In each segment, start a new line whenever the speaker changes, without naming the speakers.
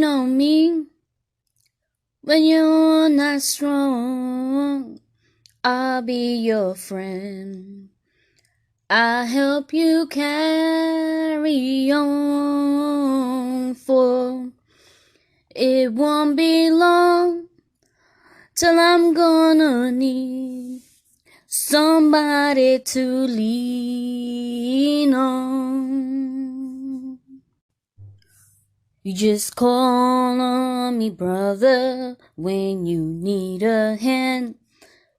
on me when you're not strong. I'll be your friend. I'll help you carry on, for it won't be long till I'm gonna need somebody to lean on. You just call on me, brother, when you need a hand.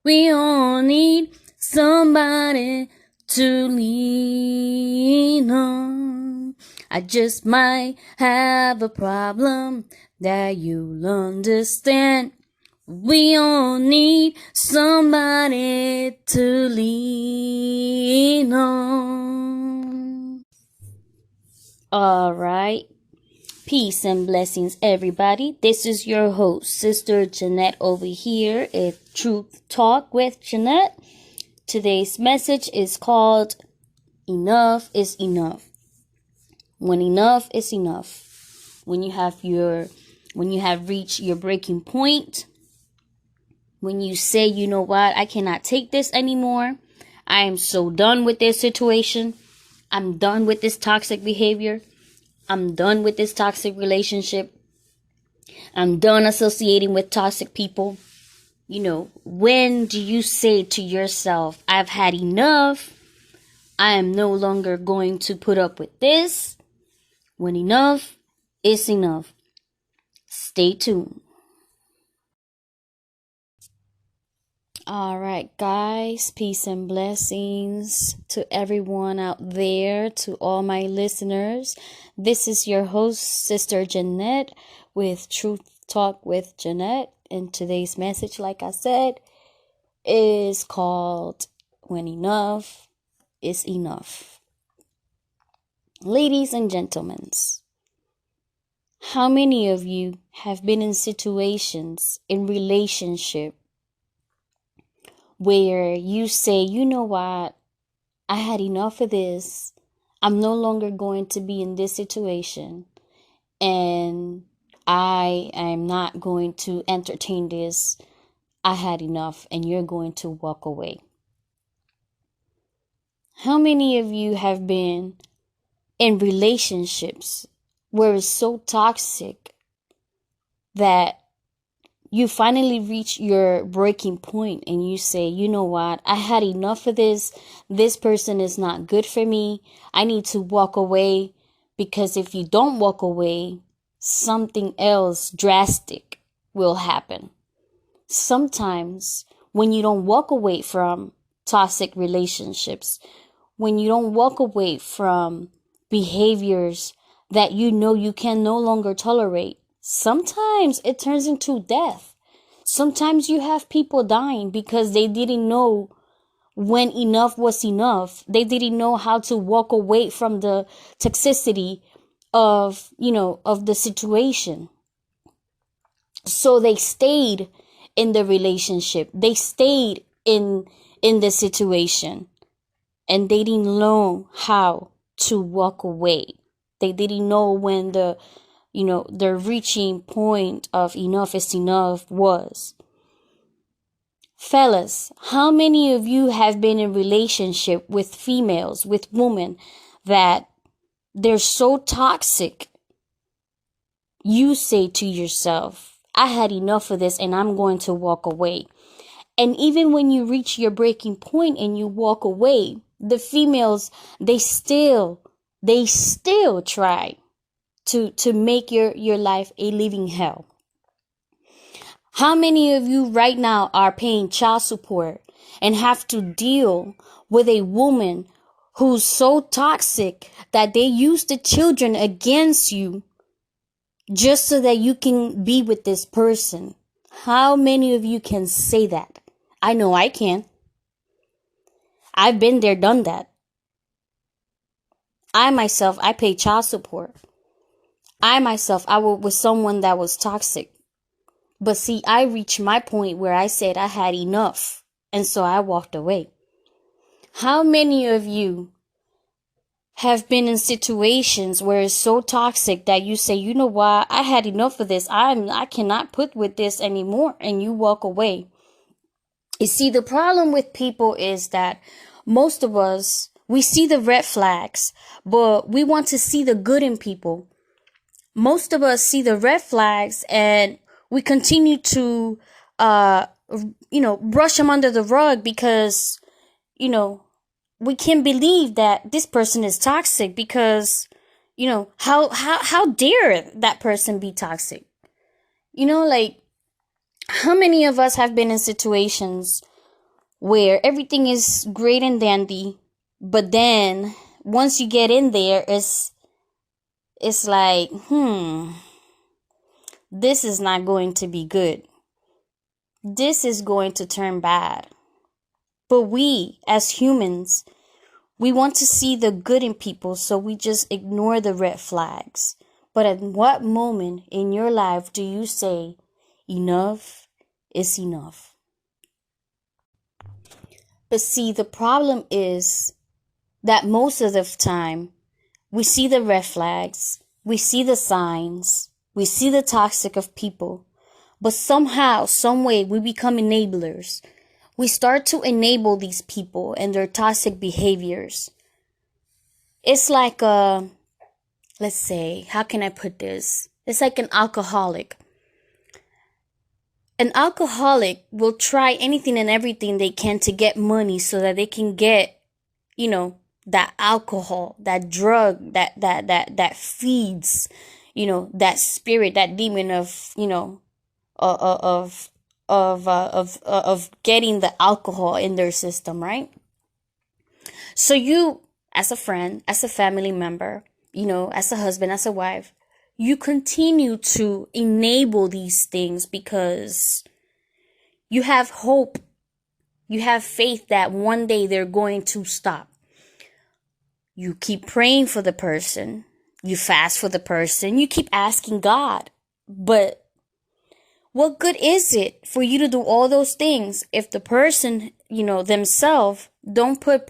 We all need somebody to lean on. I just might have a problem that you'll understand. We all need somebody to lean on. All right. Peace and blessings, everybody. This is your host, Sister Jeanette, over here at Truth Talk with Jeanette. Today's message is called Enough is Enough. When enough is enough. When you have reached your breaking point. When you say, you know what, I cannot take this anymore. I am so done with this situation. I'm done with this toxic behavior. I'm done with this toxic relationship. I'm done associating with toxic people. You know, when do you say to yourself, I've had enough. I am no longer going to put up with this. When enough is enough. Stay tuned. All right, guys, peace and blessings to everyone out there, to all my listeners. This is your host, Sister Jeanette, with Truth Talk with Jeanette. And today's message, like I said, is called When Enough is Enough. Ladies and gentlemen, how many of you have been in situations, in relationship, where you say, you know what, I had enough of this. I'm no longer going to be in this situation. And I am not going to entertain this. I had enough, and you're going to walk away. How many of you have been in relationships where it's so toxic that you finally reach your breaking point and you say, you know what, I had enough of this. This person is not good for me. I need to walk away, because if you don't walk away, something else drastic will happen. Sometimes when you don't walk away from toxic relationships, when you don't walk away from behaviors that you know you can no longer tolerate, sometimes it turns into death. Sometimes you have people dying because they didn't know when enough was enough. They didn't know how to walk away from the toxicity of the situation. So they stayed in the relationship. They stayed in the situation, and they didn't know how to walk away. They didn't know when the reaching point of enough is enough was. Fellas, how many of you have been in relationship with females, with women, that they're so toxic? You say to yourself, I had enough of this and I'm going to walk away. And even when you reach your breaking point and you walk away, the females, they still try to make your life a living hell. How many of you right now are paying child support and have to deal with a woman who's so toxic that they use the children against you just so that you can be with this person? How many of you can say that? I know I can. I've been there, done that. I pay child support. I was with someone that was toxic. But see, I reached my point where I said I had enough. And so I walked away. How many of you have been in situations where it's so toxic that you say, you know what, I had enough of this. I cannot put with this anymore, and you walk away. You see, the problem with people is that most of us, we see the red flags, but we want to see the good in people. Most of us see the red flags and we continue to, brush them under the rug because, we can't believe that this person is toxic because, how dare that person be toxic? Like, how many of us have been in situations where everything is great and dandy, but then once you get in there, it's like, this is not going to be good. This is going to turn bad. But we, as humans, we want to see the good in people, so we just ignore the red flags. But at what moment in your life do you say, enough is enough? But see, the problem is that most of the time, we see the red flags, we see the signs, we see the toxic of people, but somehow, some way, we become enablers. We start to enable these people and their toxic behaviors. It's like let's say, how can I put this? It's like an alcoholic. An alcoholic will try anything and everything they can to get money so that they can get, that alcohol, that drug that feeds, that spirit, that demon of, of getting the alcohol in their system, right? So you, as a friend, as a family member, as a husband, as a wife, you continue to enable these things because you have hope. You have faith that one day they're going to stop. You keep praying for the person. You fast for the person. You keep asking God. But what good is it for you to do all those things if the person, themselves don't put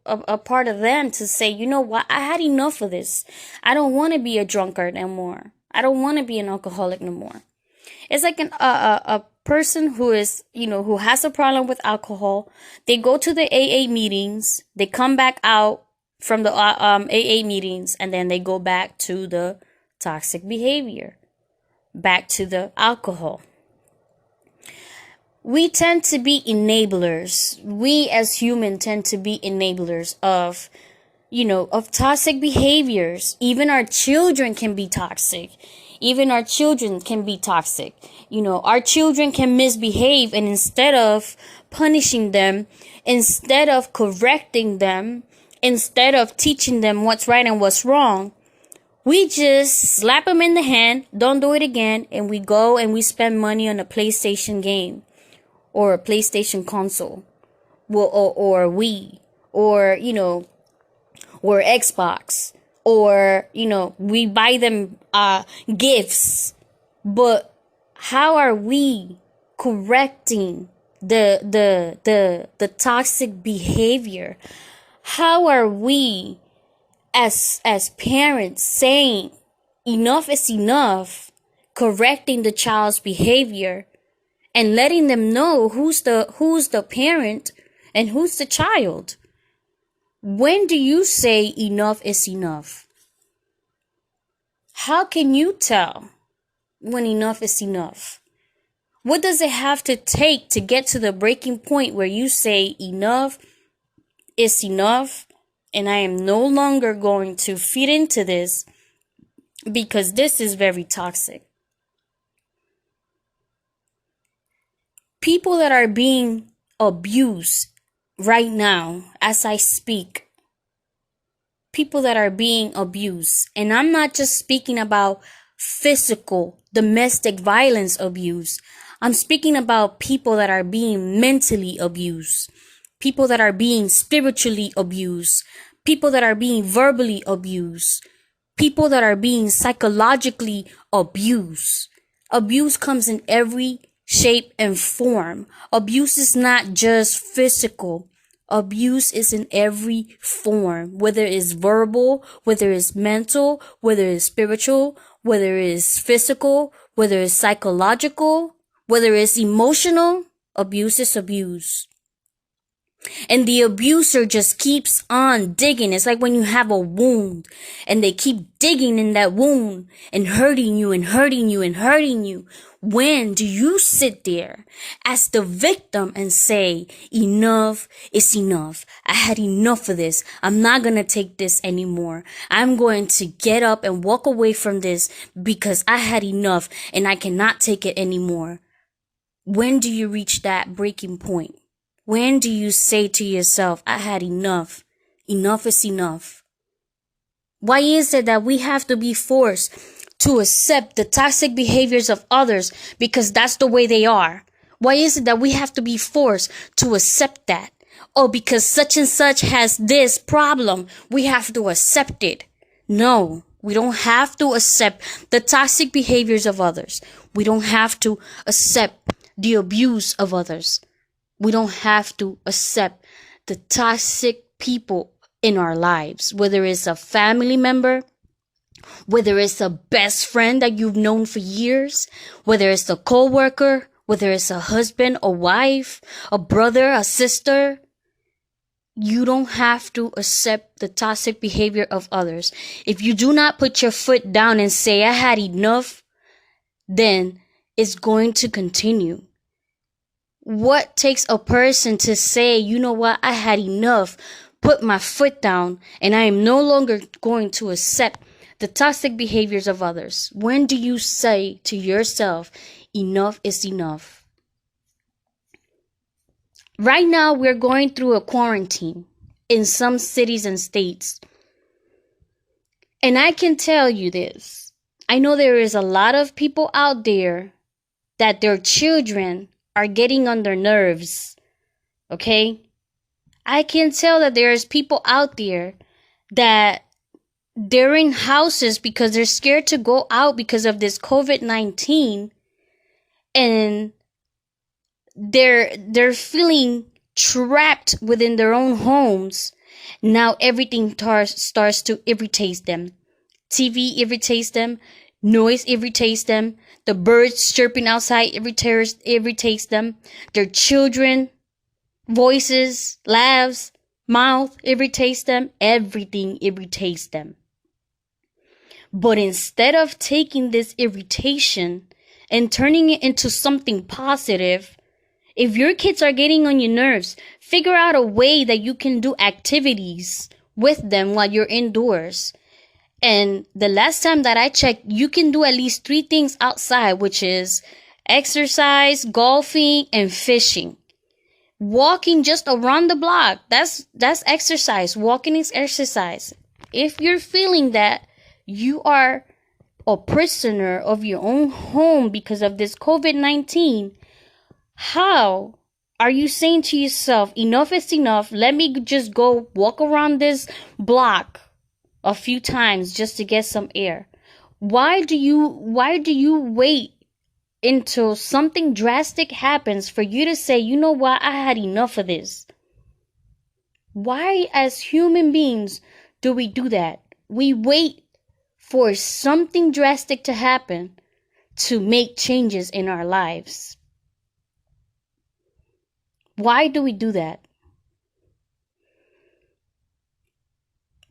a part of them to say, you know what, I had enough of this. I don't want to be a drunkard anymore. I don't want to be an alcoholic no more. It's like a person who is, who has a problem with alcohol. They go to the AA meetings. They come back out from the AA meetings, and then they go back to the toxic behavior, back to the alcohol. We tend to be enablers. We as humans tend to be enablers of, of toxic behaviors. Even our children can be toxic. Our children can misbehave, and instead of punishing them, instead of correcting them, instead of teaching them what's right and what's wrong, we just slap them in the hand, don't do it again, and we go and we spend money on a PlayStation game or a PlayStation console, or Wii, or Xbox, or we buy them gifts. But how are we correcting the toxic behavior? How are we as parents saying enough is enough, correcting the child's behavior and letting them know who's the parent and who's the child? When do you say enough is enough? How can you tell when enough is enough? What does it have to take to get to the breaking point where you say enough is enough, and I am no longer going to feed into this because this is very toxic? People that are being abused right now as I speak, people that are being abused, and I'm not just speaking about physical domestic violence abuse. I'm speaking about people that are being mentally abused, people that are being spiritually abused, people that are being verbally abused, people that are being psychologically abused. Abuse comes in every shape and form. Abuse is not just physical. Abuse is in every form, whether it's verbal, whether it's mental, whether it's spiritual, whether it's physical, whether it's psychological, whether it's emotional. Abuse is abuse. And the abuser just keeps on digging. It's like when you have a wound and they keep digging in that wound and hurting you and hurting you and hurting you. When do you sit there as the victim and say, enough is enough. I had enough of this. I'm not going to take this anymore. I'm going to get up and walk away from this because I had enough and I cannot take it anymore. When do you reach that breaking point? When do you say to yourself, I had enough? Enough is enough. Why is it that we have to be forced to accept the toxic behaviors of others because that's the way they are? Why is it that we have to be forced to accept that? Oh, because such and such has this problem, we have to accept it. No, we don't have to accept the toxic behaviors of others. We don't have to accept the abuse of others. We don't have to accept the toxic people in our lives, whether it's a family member, whether it's a best friend that you've known for years, whether it's a coworker, whether it's a husband, a wife, a brother, a sister. You don't have to accept the toxic behavior of others. If you do not put your foot down and say, I had enough, then it's going to continue. What takes a person to say, you know what, I had enough, put my foot down, and I am no longer going to accept the toxic behaviors of others? When do you say to yourself, enough is enough? Right now, we're going through a quarantine in some cities and states. And I can tell you this. I know there is a lot of people out there that their children are getting on their nerves, okay? I can tell that there's people out there that they're in houses because they're scared to go out because of this COVID-19, and they're feeling trapped within their own homes. Now everything starts to irritate them. TV irritates them. Noise irritates them. The birds chirping outside irritates them. Their children, voices, laughs, mouth irritates them. Everything irritates them. But instead of taking this irritation and turning it into something positive, if your kids are getting on your nerves, figure out a way that you can do activities with them while you're indoors. And the last time that I checked, you can do at least 3 things outside, which is exercise, golfing, and fishing. Walking just around the block, that's exercise. Walking is exercise. If you're feeling that you are a prisoner of your own home because of this COVID-19, how are you saying to yourself, enough is enough, let me just go walk around this block a few times just to get some air? Why do you wait until something drastic happens for you to say, you know what, I had enough of this? Why, as human beings, do we do that? We wait for something drastic to happen to make changes in our lives. Why do we do that?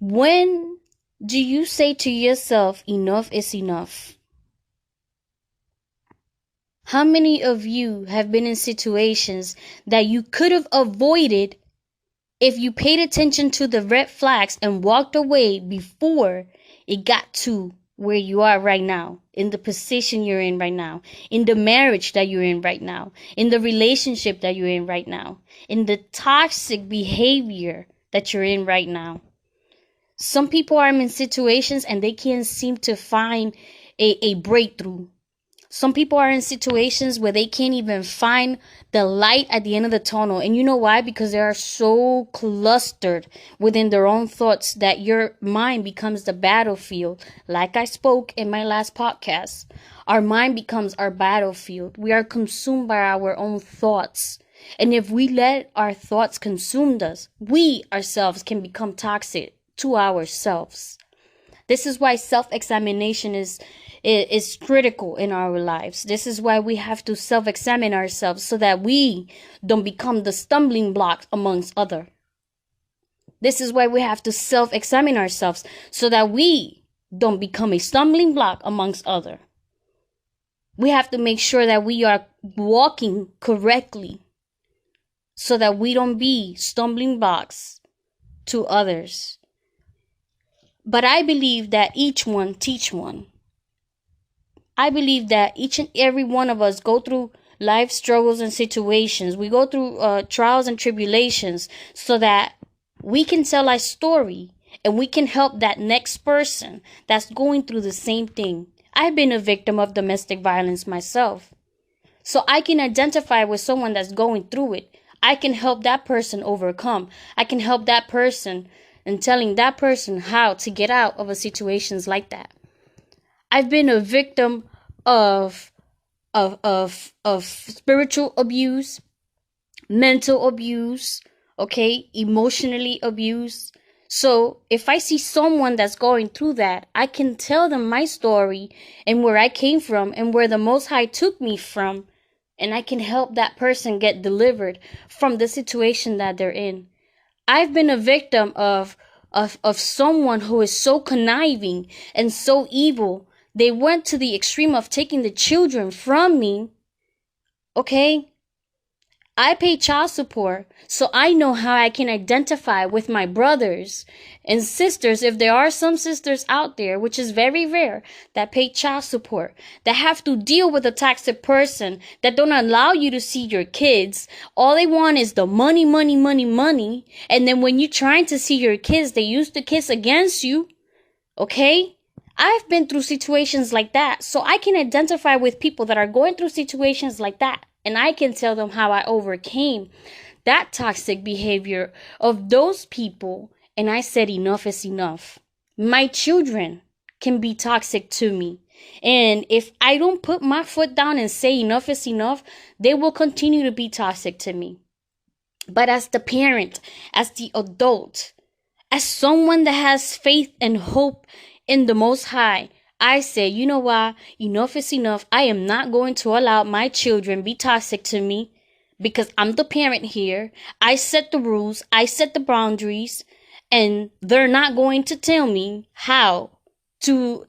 When do you say to yourself, enough is enough? How many of you have been in situations that you could have avoided if you paid attention to the red flags and walked away before it got to where you are right now, in the position you're in right now, in the marriage that you're in right now, in the relationship that you're in right now, in the toxic behavior that you're in right now? Some people are in situations and they can't seem to find a breakthrough. Some people are in situations where they can't even find the light at the end of the tunnel. And you know why? Because they are so clustered within their own thoughts that your mind becomes the battlefield. Like I spoke in my last podcast, our mind becomes our battlefield. We are consumed by our own thoughts. And if we let our thoughts consume us, we ourselves can become toxic to ourselves. This is why self-examination is critical in our lives. This is why we have to self-examine ourselves so that we don't become the stumbling block amongst others. This is why we have to self-examine ourselves so that we don't become a stumbling block amongst others. We have to make sure that we are walking correctly so that we don't be stumbling blocks to others. But I believe that each one teach one. I believe that each and every one of us go through life struggles and situations. We go through trials and tribulations so that we can tell our story and we can help that next person that's going through the same thing. I've been a victim of domestic violence myself. So I can identify with someone that's going through it. I can help that person overcome. I can help that person and telling that person how to get out of a situations like that. I've been a victim of spiritual abuse, mental abuse, okay, emotionally abuse. So if I see someone that's going through that, I can tell them my story and where I came from and where the Most High took me from, and I can help that person get delivered from the situation that they're in. I've been a victim of someone who is so conniving and so evil. They went to the extreme of taking the children from me. Okay? I pay child support, so I know how I can identify with my brothers and sisters, if there are some sisters out there, which is very rare, that pay child support, that have to deal with a toxic person that don't allow you to see your kids. All they want is the money, money, money, money. And then when you're trying to see your kids, they use the kids against you. Okay? I've been through situations like that, so I can identify with people that are going through situations like that. And I can tell them how I overcame that toxic behavior of those people. And I said, enough is enough. My children can be toxic to me. And if I don't put my foot down and say enough is enough, they will continue to be toxic to me. But as the parent, as the adult, as someone that has faith and hope in the Most High, I say, you know what? Enough is enough. I am not going to allow my children be toxic to me because I'm the parent here. I set the rules. I set the boundaries, and they're not going to tell me how to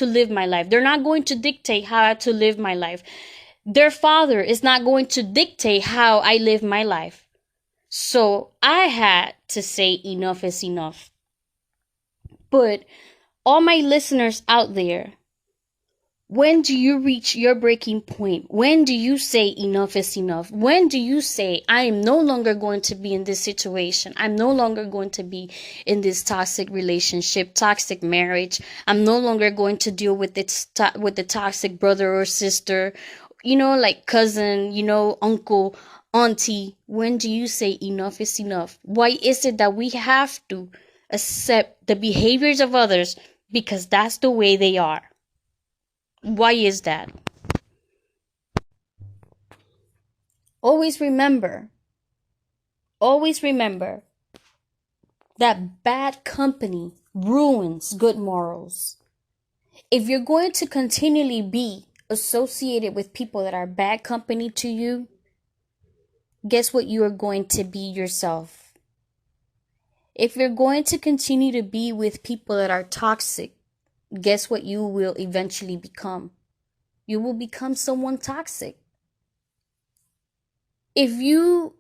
live my life. They're not going to dictate how to live my life. Their father is not going to dictate how I live my life. So I had to say enough is enough. But all my listeners out there, when do you reach your breaking point? When do you say enough is enough? When do you say, I am no longer going to be in this situation? I'm no longer going to be in this toxic relationship, toxic marriage. I'm no longer going to deal with with the toxic brother or sister, like cousin, uncle, auntie. When do you say enough is enough? Why is it that we have to accept the behaviors of others because that's the way they are? Why is that? Always remember that bad company ruins good morals. If you're going to continually be associated with people that are bad company to you, guess what you are going to be yourself. If you're going to continue to be with people that are toxic, guess what you will eventually become? You will become someone toxic. If you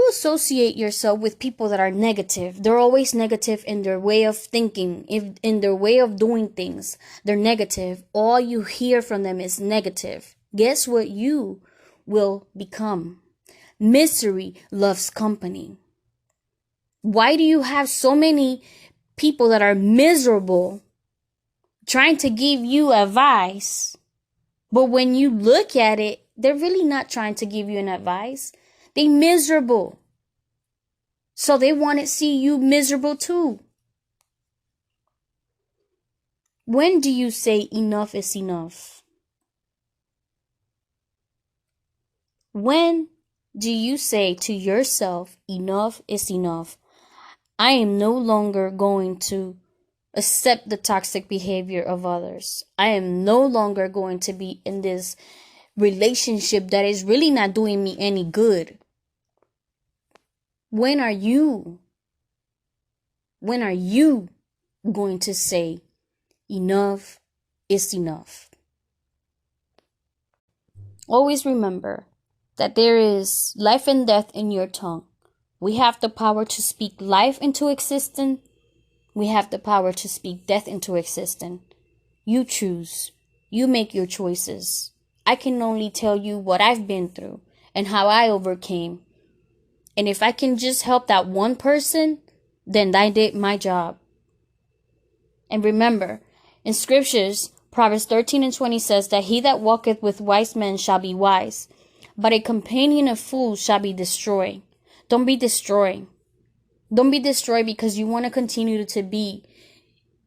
associate yourself with people that are negative, they're always negative in their way of thinking, in their way of doing things. They're negative. All you hear from them is negative. Guess what you will become? Misery loves company. Why do you have so many people that are miserable trying to give you advice, but when you look at it, they're really not trying to give you an advice? They miserable. So they want to see you miserable too. When do you say enough is enough? When do you say to yourself, enough is enough? I am no longer going to accept the toxic behavior of others. I am no longer going to be in this relationship that is really not doing me any good. When are you going to say enough is enough? Always remember that there is life and death in your tongue. We have the power to speak life into existence. We have the power to speak death into existence. You choose. You make your choices. I can only tell you what I've been through and how I overcame. And if I can just help that one person, then I did my job. And remember, in scriptures, Proverbs 13:20 says that he that walketh with wise men shall be wise, but a companion of fools shall be destroyed. Don't be destroyed. Don't be destroyed because you want to continue to be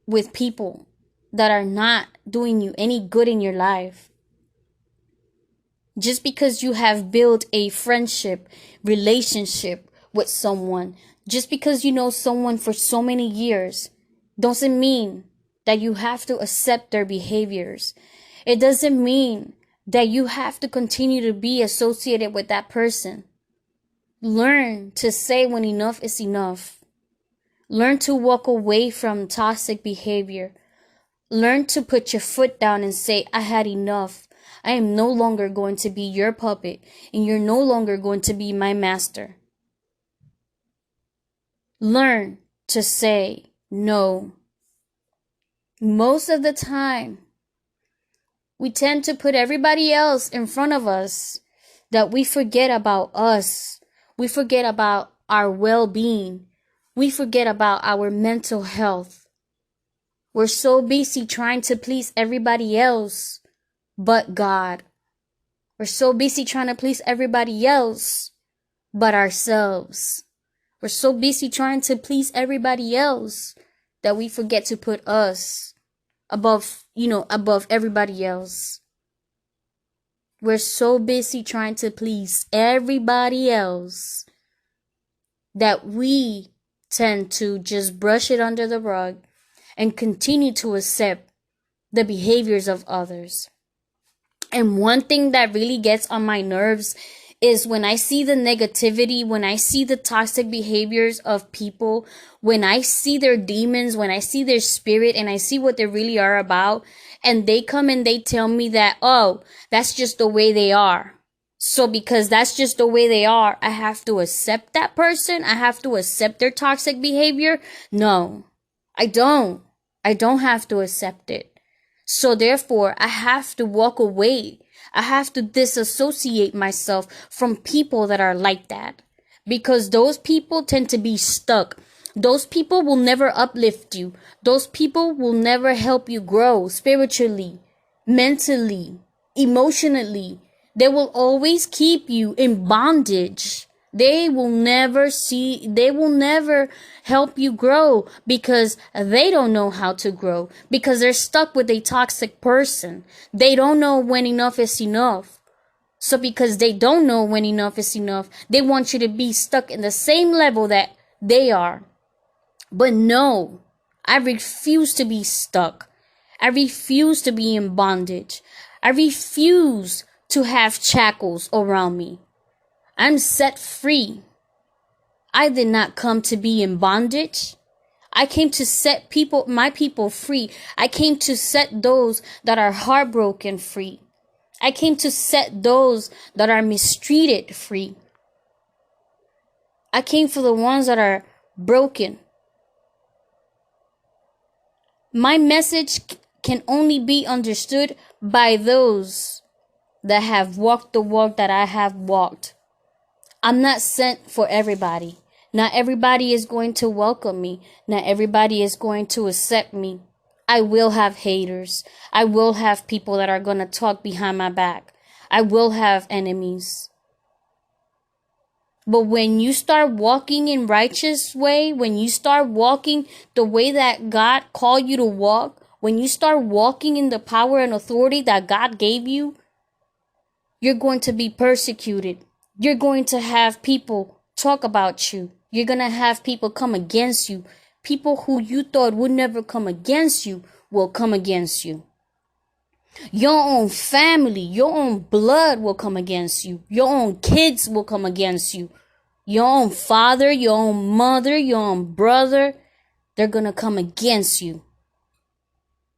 with people that are not doing you any good in your life. Just because you have built a friendship, relationship with someone, just because you know someone for so many years, doesn't mean that you have to accept their behaviors. It doesn't mean that you have to continue to be associated with that person. Learn to say when enough is enough. Learn to walk away from toxic behavior. Learn to put your foot down and say, I had enough. I am no longer going to be your puppet, and you're no longer going to be my master. Learn to say no. Most of the time, we tend to put everybody else in front of us that we forget about us. We forget about our well-being. We forget about our mental health. We're so busy trying to please everybody else but God. We're so busy trying to please everybody else but ourselves. We're so busy trying to please everybody else that we forget to put us above everybody else. We're so busy trying to please everybody else that we tend to just brush it under the rug and continue to accept the behaviors of others. And one thing that really gets on my nerves is when I see the negativity, when I see the toxic behaviors of people, when I see their demons, when I see their spirit and I see what they really are about, and they come and they tell me that, oh, that's just the way they are. So because that's just the way they are, I have to accept that person. I have to accept their toxic behavior. No, I don't. I don't have to accept it. So therefore, I have to walk away. I have to disassociate myself from people that are like that. Because those people tend to be stuck. Those people will never uplift you. Those people will never help you grow spiritually, mentally, emotionally. They will always keep you in bondage. They will never help you grow because they don't know how to grow, because they're stuck with a toxic person. They don't know when enough is enough. So because they don't know when enough is enough, they want you to be stuck in the same level that they are. But no, I refuse to be stuck. I refuse to be in bondage. I refuse to have shackles around me. I'm set free. I did not come to be in bondage. I came to set my people free. I came to set those that are heartbroken free. I came to set those that are mistreated free. I came for the ones that are broken. My message can only be understood by those that have walked the walk that I have walked. I'm not sent for everybody. Not everybody is going to welcome me. Not everybody is going to accept me. I will have haters. I will have people that are going to talk behind my back. I will have enemies. But when you start walking in righteous way, when you start walking the way that God called you to walk, when you start walking in the power and authority that God gave you, You're going to be persecuted. You're going to have people talk about you. You're going to have people come against you. People who you thought would never come against you will come against you. Your own family, your own blood will come against you. Your own kids will come against you. Your own father, your own mother, your own brother, they're going to come against you.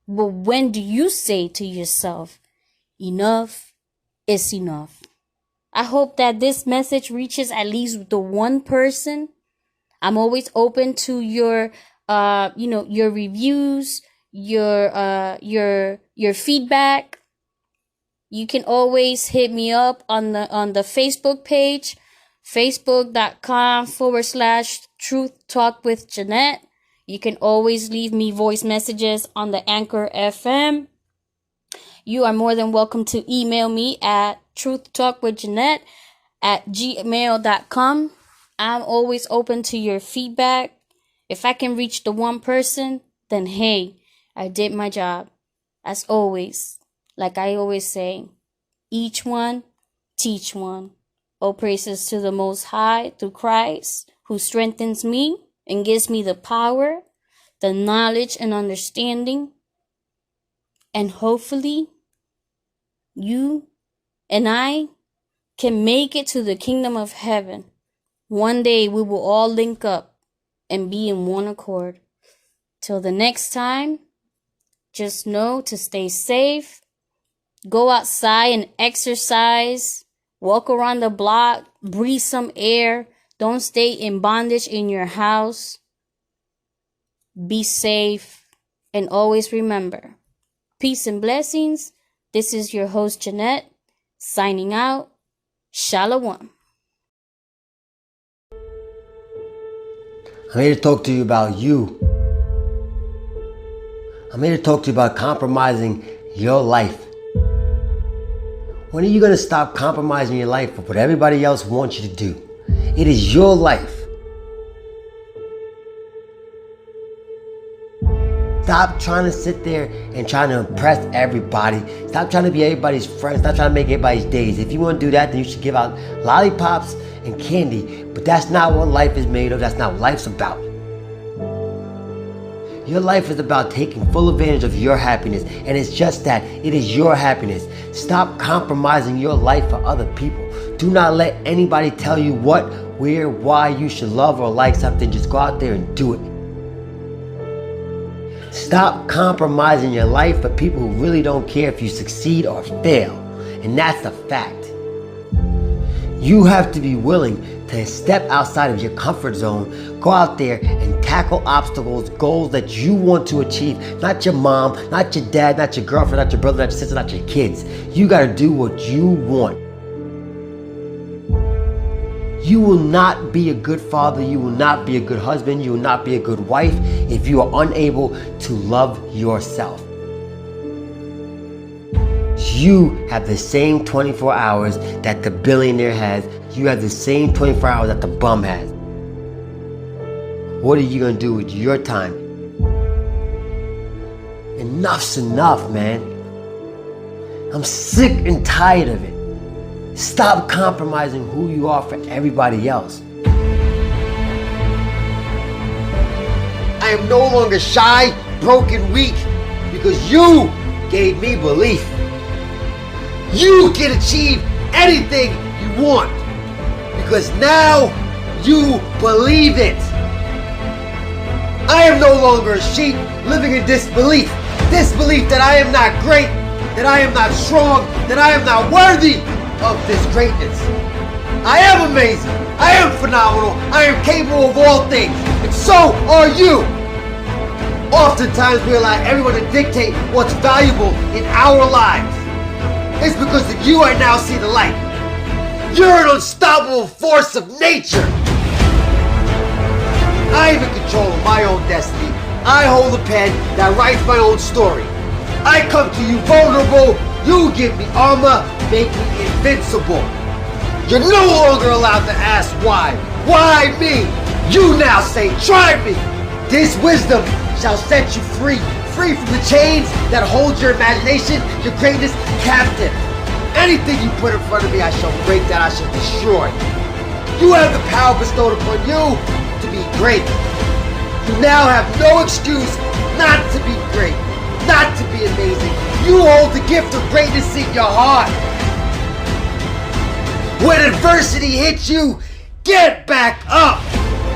But when do you say to yourself, enough is enough? I hope that this message reaches at least the one person. I'm always open to your your reviews, your feedback. You can always hit me up on the Facebook page, facebook.com/Truth Talk with Jeanette. You can always leave me voice messages on the Anchor FM. You are more than welcome to email me at truthtalkwithjeanette@gmail.com. I'm always open to your feedback. If I can reach the one person, then hey, I did my job. As always, like I always say, each one, teach one. All praises to the Most High through Christ, who strengthens me and gives me the power, the knowledge and understanding. And hopefully, you and I can make it to the kingdom of heaven. One day we will all link up and be in one accord. Till the next time, just know to stay safe. Go outside and exercise. Walk around the block. Breathe some air. Don't stay in bondage in your house. Be safe. And always remember, peace and blessings. This is your host, Jeanette, signing out. Shalom.
I'm here to talk to you about you. I'm here to talk to you about compromising your life. When are you going to stop compromising your life for what everybody else wants you to do? It is your life. Stop trying to sit there and trying to impress everybody. Stop trying to be everybody's friend. Stop trying to make everybody's days. If you want to do that, then you should give out lollipops and candy. But that's not what life is made of. That's not what life's about. Your life is about taking full advantage of your happiness. And it's just that. It is your happiness. Stop compromising your life for other people. Do not let anybody tell you what, where, why you should love or like something. Just go out there and do it. Stop compromising your life for people who really don't care if you succeed or fail. And that's a fact. You have to be willing to step outside of your comfort zone, go out there and tackle obstacles, goals that you want to achieve. Not your mom, not your dad, not your girlfriend, not your brother, not your sister, not your kids. You gotta do what you want. You will not be a good father, you will not be a good husband, you will not be a good wife if you are unable to love yourself. You have the same 24 hours that the billionaire has. You have the same 24 hours that the bum has. What are you going to do with your time? Enough's enough, man. I'm sick and tired of it. Stop compromising who you are for everybody else. I am no longer shy, broken, weak, because you gave me belief. You can achieve anything you want because now you believe it. I am no longer a sheep living in disbelief. Disbelief that I am not great, that I am not strong, that I am not worthy of this greatness. I am amazing. I am phenomenal. I am capable of all things. And so are you. Oftentimes we allow everyone to dictate what's valuable in our lives. It's because of you I now see the light. You're an unstoppable force of nature. I am in control of my own destiny. I hold the pen that writes my own story. I come to you vulnerable. You give me armor, make me invincible. You're no longer allowed to ask why. Why me? You now say, try me. This wisdom shall set you free. Free from the chains that hold your imagination, your greatness captive. Anything you put in front of me, I shall break, that I shall destroy. You have the power bestowed upon you to be great. You now have no excuse not to be great, not to be amazing. You hold the gift of greatness in your heart. When adversity hits you, get back up.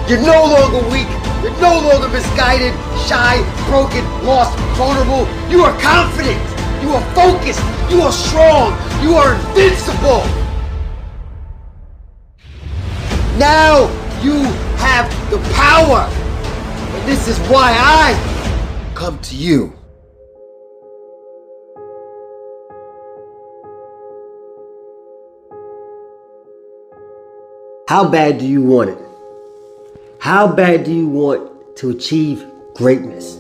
You're no longer weak. You're no longer misguided, shy, broken, lost, vulnerable. You are confident. You are focused. You are strong. You are invincible. Now you have the power. And this is why I come to you. How bad do you want it? How bad do you want to achieve greatness?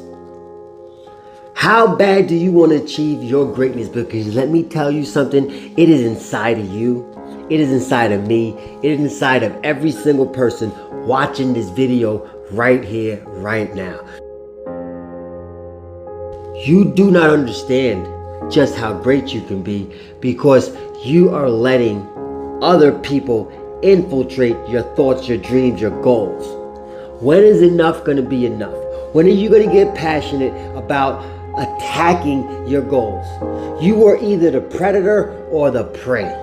How bad do you want to achieve your greatness? Because let me tell you something, it is inside of you. It is inside of me. It is inside of every single person watching this video right here, right now. You do not understand just how great you can be because you are letting other people infiltrate your thoughts, your dreams, your goals. When is enough going to be enough? When are you going to get passionate about attacking your goals? You are either the predator or the prey.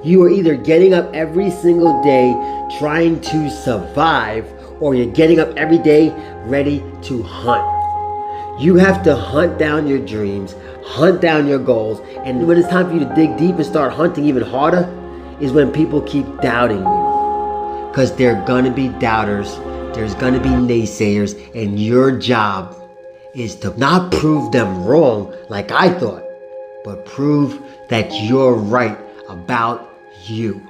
You are either getting up every single day trying to survive, or you're getting up every day ready to hunt. You have to hunt down your dreams, hunt down your goals, and when it's time for you to dig deep and start hunting even harder is when people keep doubting you. Because there are going to be doubters, there's going to be naysayers, and your job is to not prove them wrong like I thought, but prove that you're right about you.